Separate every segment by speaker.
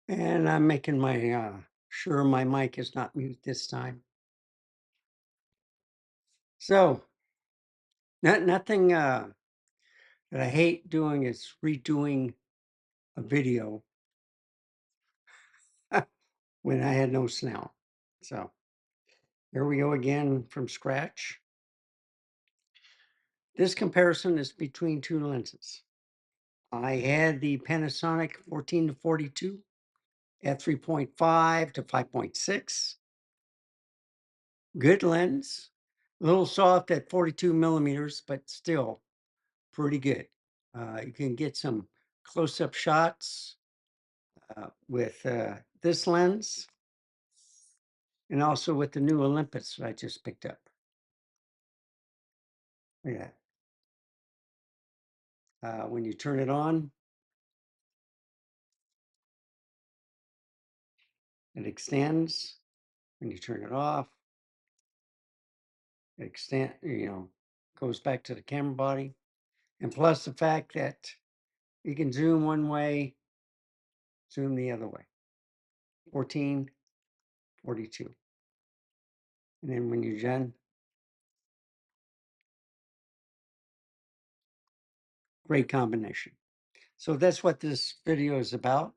Speaker 1: And I'm making my sure my mic is not mute this time. So nothing that I hate doing is redoing a video when I had no snout. So here we go again from scratch. This comparison is between two lenses. I had the Panasonic 14 to 42 at 3.5 to 5.6. Good lens, a little soft at 42 millimeters, but still pretty good. You can get some close-up shots with this lens and also with the new Olympus that I just picked up. Yeah. When you turn it on, it extends. When you turn it off, it goes back to the camera body. And plus the fact that you can zoom one way, zoom the other way. 14, 42. And then when you're done, great combination. So that's what this video is about.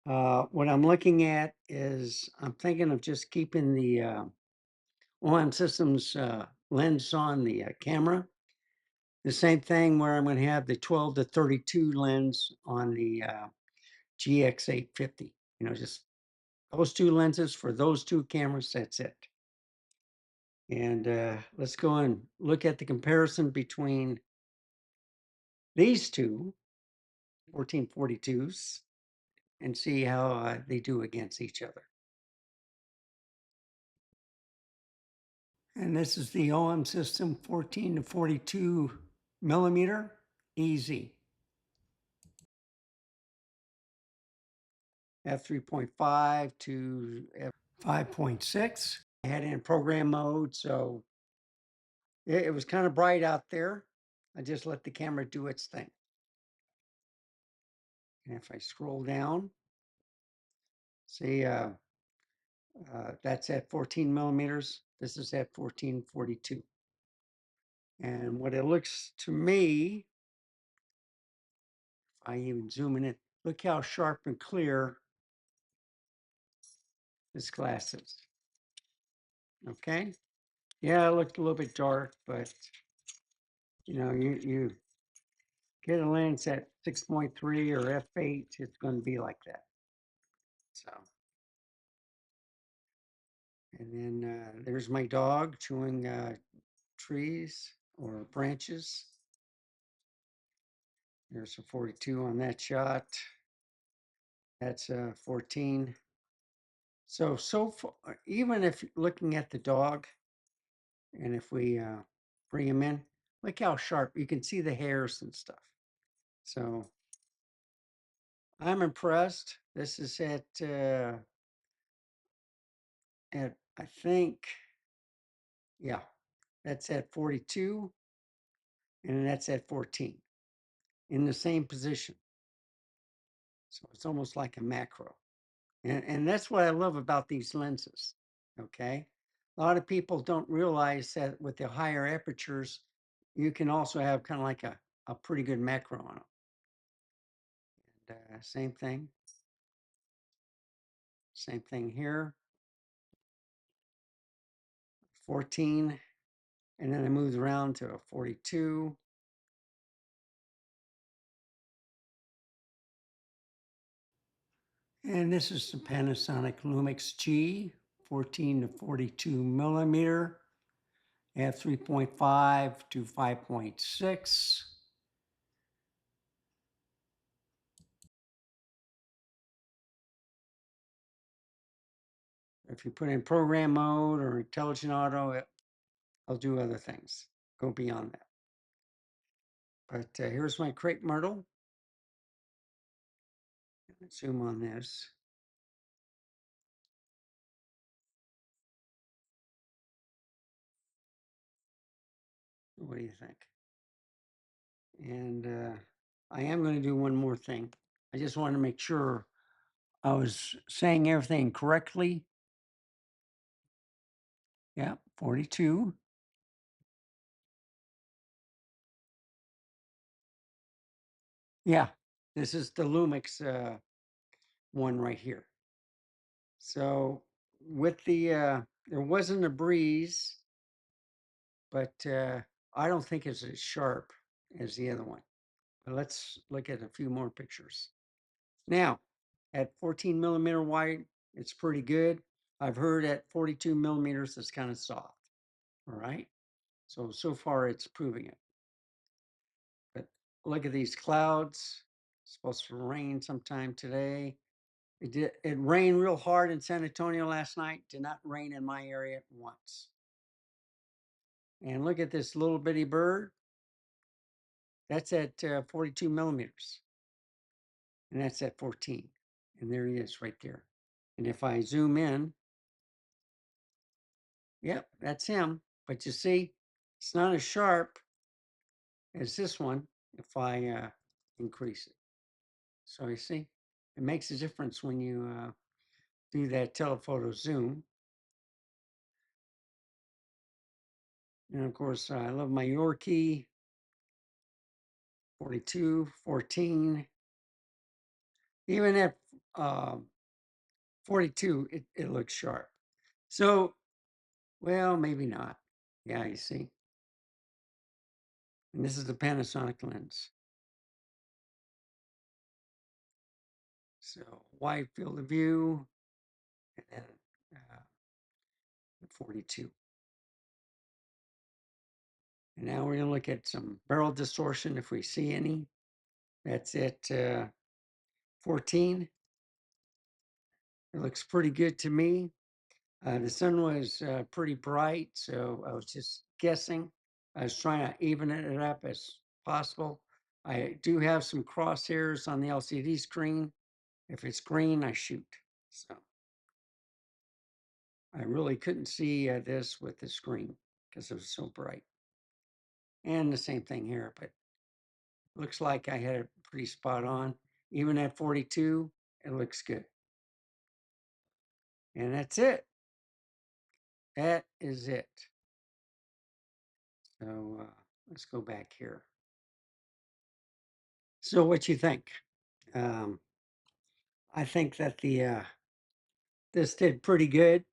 Speaker 1: What I'm looking at is I'm thinking of just keeping the OM Systems lens on the camera. The same thing where I'm going to have the 12 to 32 lens on the GX850. Just those two lenses for those two cameras. That's it. And let's go and look at the comparison between these two 1442s and see how they do against each other. And this is the OM system 14 to 42 millimeter easy. F3.5 to F5.6. I had it in program mode, so it was kind of bright out there. I just let the camera do its thing. And if I scroll down, see that's at 14 millimeters. This is at 1442. And what it looks to me, if I even zoom in it, look how sharp and clear this glass is. Okay. Yeah, it looked a little bit dark, but you get a lens at 6.3 or f8, it's going to be like that. So, and then there's my dog chewing trees or branches. There's a 42 on that shot. That's 14. So far, even if looking at the dog, and if we bring him in, look how sharp you can see the hairs and stuff. So I'm impressed. This is at I think, yeah, that's at 42 and that's at 14 in the same position. So it's almost like a macro. And that's what I love about these lenses. Okay. A lot of people don't realize that with the higher apertures, you can also have kind of like a pretty good macro on them. And same thing here. 14. And then I moved around to a 42. And this is the Panasonic Lumix G, 14 to 42 millimeter at 3.5 to 5.6. If you put in program mode or intelligent auto, I'll do other things, go beyond that. But here's my crepe myrtle. Let's zoom on this. What do you think? And I am going to do one more thing. I just want to make sure I was saying everything correctly. Yeah, 42. Yeah, this is the Lumix one right here. So with there wasn't a breeze, but I don't think it's as sharp as the other one. But let's look at a few more pictures. Now, at 14 millimeter wide, it's pretty good. I've heard at 42 millimeters, it's kind of soft. All right. So far it's proving it. But look at these clouds. It's supposed to rain sometime today. It rained real hard in San Antonio last night. Did not rain in my area once. And look at this little bitty bird. That's at 42 millimeters. And that's at 14. And there he is right there. And if I zoom in, yep, that's him. But you see, it's not as sharp as this one if I increase it. So you see, it makes a difference when you do that telephoto zoom. And of course, I love my Yorkie, 42, 14. Even at 42, it looks sharp. So, well, maybe not. Yeah, you see. And this is the Panasonic lens. So wide field of view, and then 42. And now we're going to look at some barrel distortion if we see any. That's at 14. It looks pretty good to me. The sun was pretty bright, so I was just guessing. I was trying to even it up as possible. I do have some crosshairs on the LCD screen. If it's green, I shoot. So I really couldn't see this with the screen because it was so bright. And the same thing here, but looks like I had it pretty spot on. Even at 42, it looks good. And that's it. That is it. So let's go back here. So what you think? Um, I think that this did pretty good.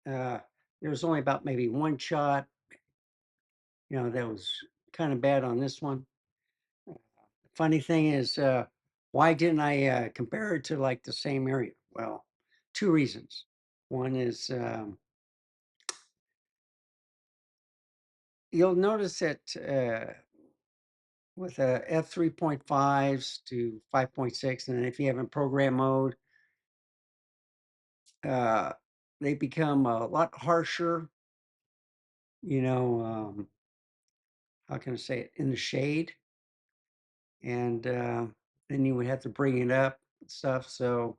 Speaker 1: Uh, there was only about maybe one shot, that was kind of bad on this one. Funny thing is, why didn't I compare it to like the same area? Well, two reasons. One is you'll notice that with f3.5s to 5.6, and if you have in program mode, uh, they become a lot harsher. How can I say it? In the shade, and then you would have to bring it up and stuff. So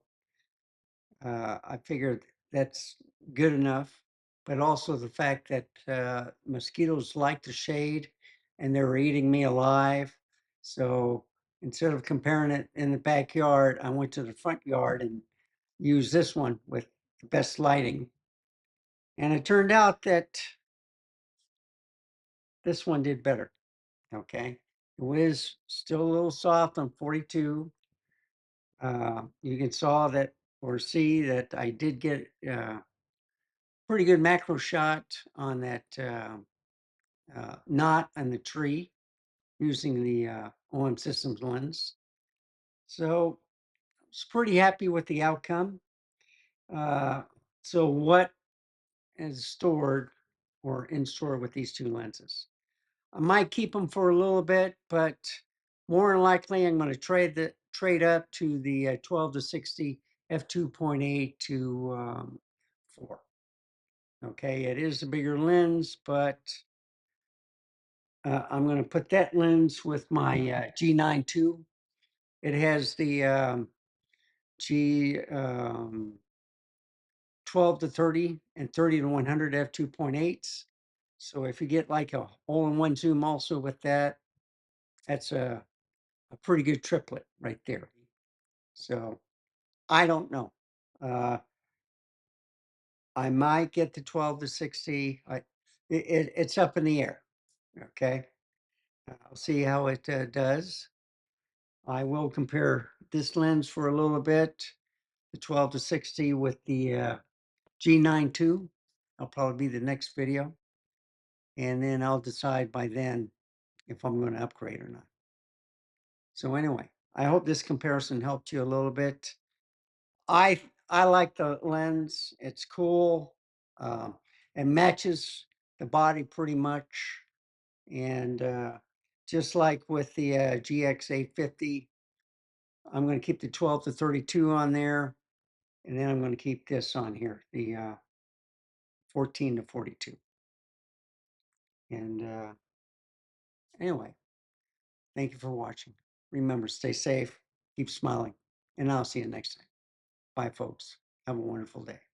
Speaker 1: I figured that's good enough. But also the fact that mosquitoes like the shade and they were eating me alive. So instead of comparing it in the backyard, I went to the front yard and used this one with the best lighting. And it turned out that this one did better. Okay. It was still a little soft on 42. You can saw that or see that I did get pretty good macro shot on that knot on the tree using the OM Systems lens. So I was pretty happy with the outcome. Uh, so what is stored or in store with these two lenses? I might keep them for a little bit, but more than likely I'm going to trade up to the 12 to 60 f2.8 to 4. Okay, it is a bigger lens, but I'm going to put that lens with my G9 II. It has the G 12 to 30 and 30 to 100 f2.8s. So if you get like a all-in-one zoom also with that, that's a pretty good triplet right there. So I don't know. Uh, I might get the 12 to 60. It's up in the air. Okay. I'll see how it does. I will compare this lens for a little bit, the 12 to 60 with the G9 II. That'll probably be the next video. And then I'll decide by then if I'm going to upgrade or not. So anyway, I hope this comparison helped you a little bit. I like the lens. It's cool. It matches the body pretty much. And just like with the GX850, I'm going to keep the 12 to 32 on there. And then I'm going to keep this on here, the 14 to 42. And anyway, thank you for watching. Remember, stay safe, keep smiling, and I'll see you next time. Bye, folks. Have a wonderful day.